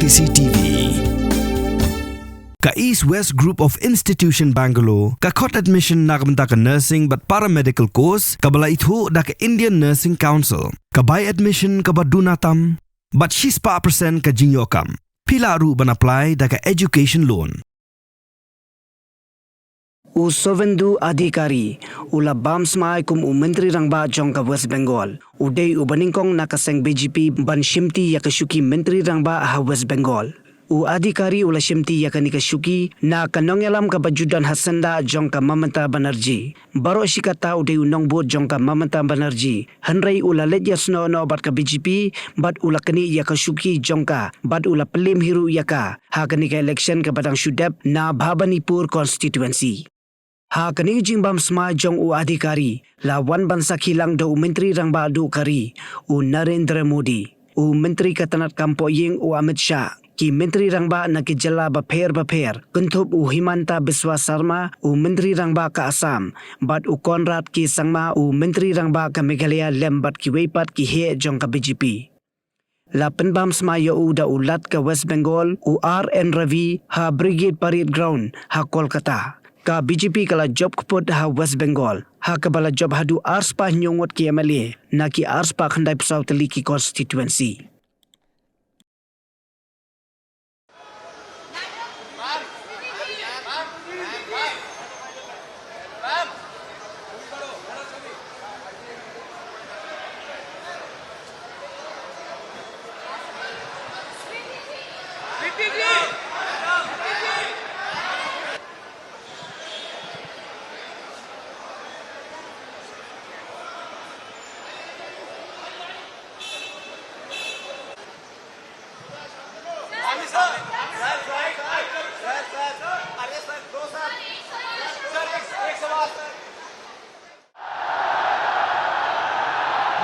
CCTV. Ka East West Group of Institution Bangalore, ka khot admission nakamta ka nursing but paramedical course, ka bala ithu da ka Indian Nursing Council, ka buy admission ka badunatam, but she's pa percent ka jinyokam. Pila ru ban apply da ka education loan. U Sovendu Adhikari, ula bam Smai kum u Menteri Rangba jong ka West Bengal. Udai u baningkong nakaseng BGP ban shimti ya kashuki Menteri Rangba ha West Bengal. U Adhikari ula shimti ya kanika shuki na kanongyalam ka bajudan Hasanda jong ka Mamata Banerjee. Baro shikata udai u nongbut jong ka Mamata Banerjee. Hanrai ula let ya sno no bat ka BGP bat ula kani ya kashuki jong ka bat ula pelim hiru ya ka ha kanika election ka badang Shudep na Bhabanipur constituency. Ha kani Jingbam Smai jong u Adhikari la wan ban Sakhi lang do Menteri Rangba du kari u Narendra Modi u Menteri Katanat Kampo Ying u Amit Shah ki Menteri Rangba na ki jala bapher kuntup u Himanta Biswa Sarma u Menteri Rangba ka Assam bat u Conrad ki Sangma u Menteri Rangba ka Meghalaya lembat ki weipat ki he jong ka BGP. La penbam Smai u da ulat ka West Bengal u RN Ravi ha Brigade Parade Ground ha Kolkata. Ka BGP kala job keput ha West Bengal. Ha kabala job hadu arspa nyongot ki MLA na ki arspa khandai pesau teli ki constituency.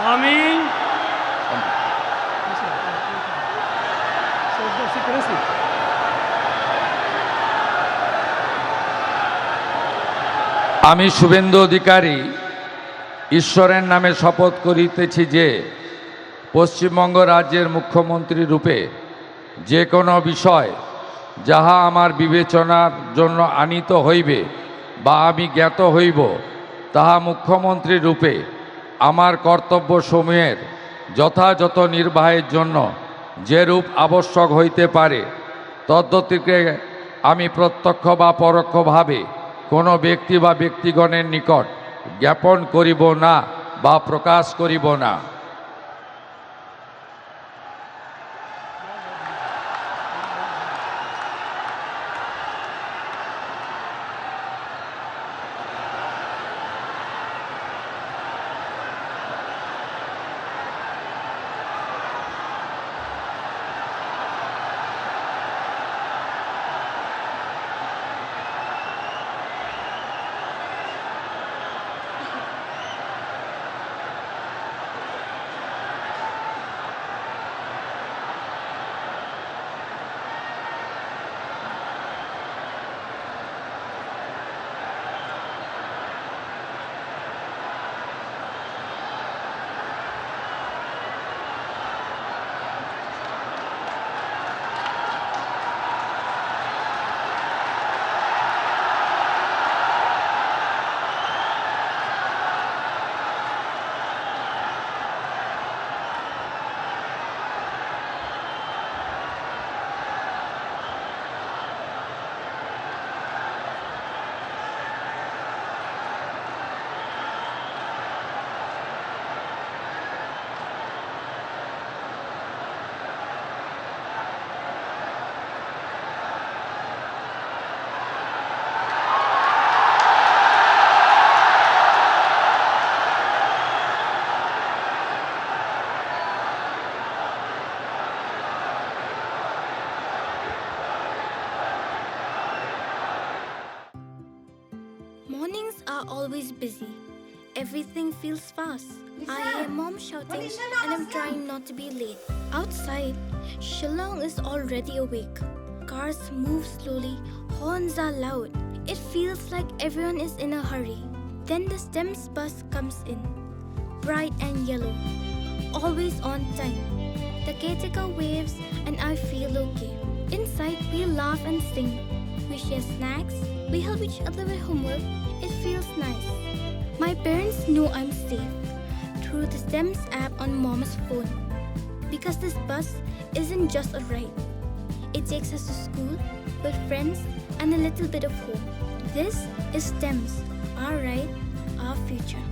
Amin. আমি শুভেন্দু অধিকারী ঈশ্বরের নামে শপথ করিতেছি যে পশ্চিমবঙ্গ রাজ্যের মুখ্যমন্ত্রী রূপে যে কোনো বিষয় যাহা আমার বিবেচনার জন্য আনিত হইবে বা আমি জ্ঞাত হইব তাহা মুখ্যমন্ত্রী রূপে আমার কর্তব্যসমূহের যথাযথ নির্বাহের জন্য যেরূপ আবশ্যক হইতে পারে তদ্গতিকে আমি প্রত্যক্ষ বা পরোক্ষভাবে কোনো ব্যক্তি বা ব্যক্তিগণের নিকট জ্ঞাপন করিব না বা প্রকাশ করিব না। Mornings are always busy. Everything feels fast. I hear mom shouting and I'm trying not to be late. Outside, Shillong is already awake. Cars move slowly, horns are loud. It feels like everyone is in a hurry. Then the STEMS bus comes in, bright and yellow, always on time. The caretaker waves and I feel okay. Inside, we laugh and sing. We share snacks. We help each other with homework. It feels nice. My parents know I'm safe through the STEMS app on mom's phone. Because this bus isn't just a ride. It takes us to school with friends and a little bit of hope. This is STEMS, our ride, our future.